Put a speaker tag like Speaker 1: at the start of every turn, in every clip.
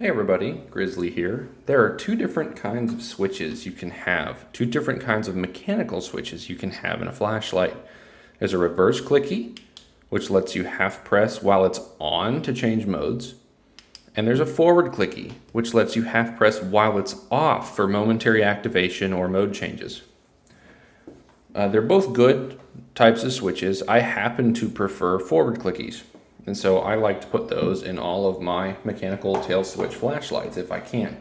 Speaker 1: Hey everybody, Grizzly here. There are two different kinds of switches you can have, two different kinds of mechanical switches you can have in a flashlight. There's a reverse clicky, which lets you half press while it's on to change modes. And there's a forward clicky, which lets you half press while it's off for momentary activation or mode changes. They're both good types of switches. I happen to prefer forward clickies. And so I like to put those in all of my mechanical tail switch flashlights if I can.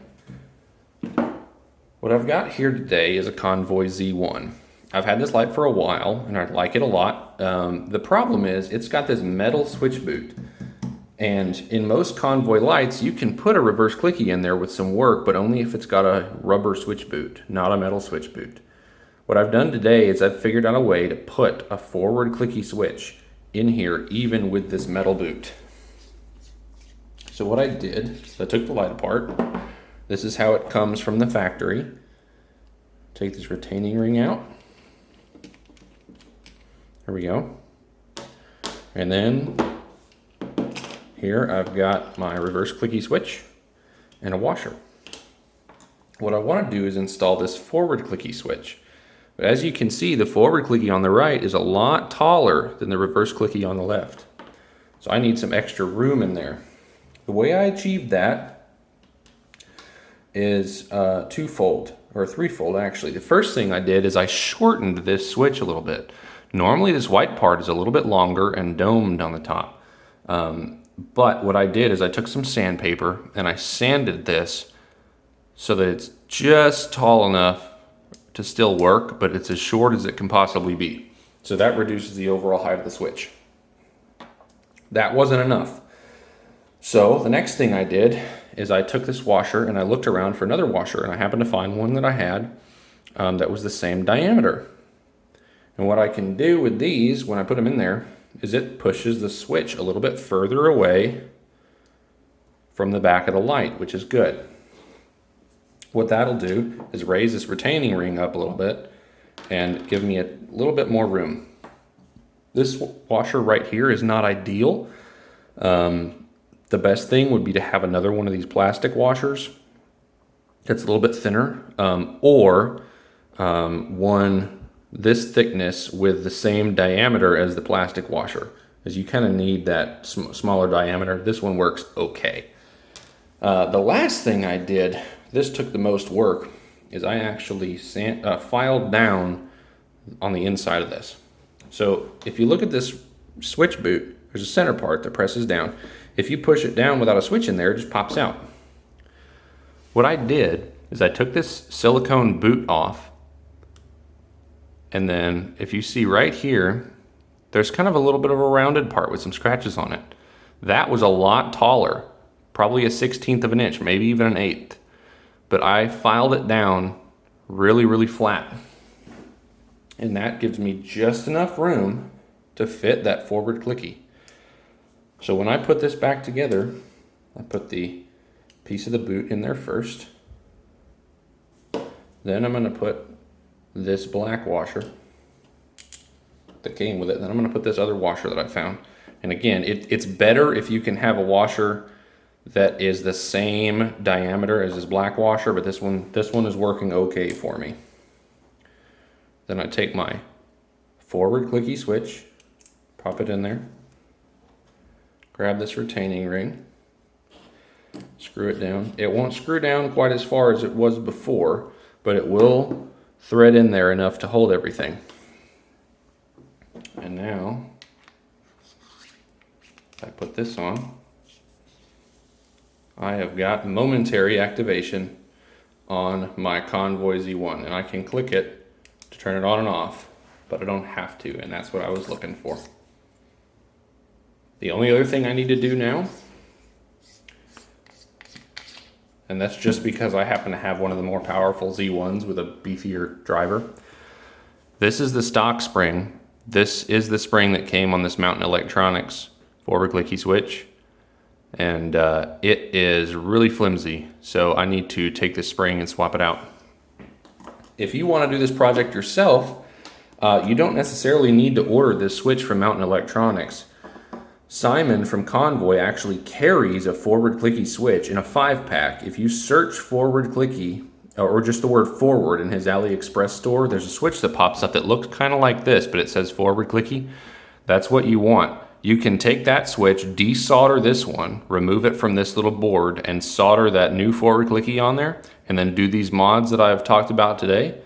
Speaker 1: What I've got here today is a Convoy Z1. I've had this light for a while and I like it a lot. The problem is it's got this metal switch boot. And in most Convoy lights, you can put a reverse clicky in there with some work, but only if it's got a rubber switch boot, not a metal switch boot. What I've done today is I've figured out a way to put a forward clicky switch in here even with this metal boot. So what I did is I took the light apart. This is how it comes from the factory. Take this retaining ring out. There we go. And then here I've got my reverse clicky switch and a washer. What I want to do is install this forward clicky switch. But as you can see, the forward clicky on the right is a lot taller than the reverse clicky on the left. So I need some extra room in there. The way I achieved that is twofold, or threefold actually. The first thing I did is I shortened this switch a little bit. Normally this white part is a little bit longer and domed on the top. But what I did is I took some sandpaper and I sanded this so that it's just tall enough to still work, but it's as short as it can possibly be. So that reduces the overall height of the switch. That wasn't enough. So the next thing I did is I took this washer and I looked around for another washer, and I happened to find one that I had that was the same diameter. And what I can do with these when I put them in there is it pushes the switch a little bit further away from the back of the light, which is good. What that'll do is raise this retaining ring up a little bit and give me a little bit more room. This washer right here is not ideal. The best thing would be to have another one of these plastic washers that's a little bit thinner, or one this thickness with the same diameter as the plastic washer, as you kind of need that smaller diameter. This one works okay. The last thing I did, this took the most work, is I actually filed down on the inside of this. So if you look at this switch boot, there's a center part that presses down. If you push it down without a switch in there, it just pops out. What I did is I took this silicone boot off, and then if you see right here, there's kind of a little bit of a rounded part with some scratches on it. That was a lot taller, probably a 1/16 of an inch, maybe even an 1/8. But I filed it down really, really flat. And that gives me just enough room to fit that forward clicky. So when I put this back together, I put the piece of the boot in there first. Then I'm gonna put this black washer that came with it. Then I'm gonna put this other washer that I found. And again, it's better if you can have a washer that is the same diameter as this black washer, but this one is working okay for me. Then I take my forward clicky switch, pop it in there, grab this retaining ring, screw it down. It won't screw down quite as far as it was before, but it will thread in there enough to hold everything. And now I put this on. I have got momentary activation on my Convoy Z1, and I can click it to turn it on and off, but I don't have to, and that's what I was looking for. The only other thing I need to do now, and that's just because I happen to have one of the more powerful Z1s with a beefier driver. This is the stock spring. This is the spring that came on this Mountain Electronics forward clicky switch. And it is really flimsy, so I need to take this spring and swap it out. If you want to do this project yourself, you don't necessarily need to order this switch from Mountain Electronics. Simon from Convoy actually carries a forward clicky switch in a 5-pack. If you search forward clicky, or just the word forward in his AliExpress store, there's a switch that pops up that looks kind of like this, but it says forward clicky. That's what you want. You can take that switch, desolder this one, remove it from this little board, and solder that new forward clicky on there, and then do these mods that I've talked about today.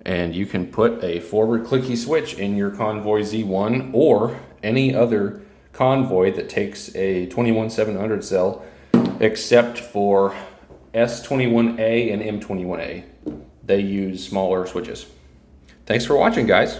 Speaker 1: And you can put a forward clicky switch in your Convoy Z1 or any other Convoy that takes a 21700 cell, except for S21A and M21A. They use smaller switches. Thanks for watching, guys.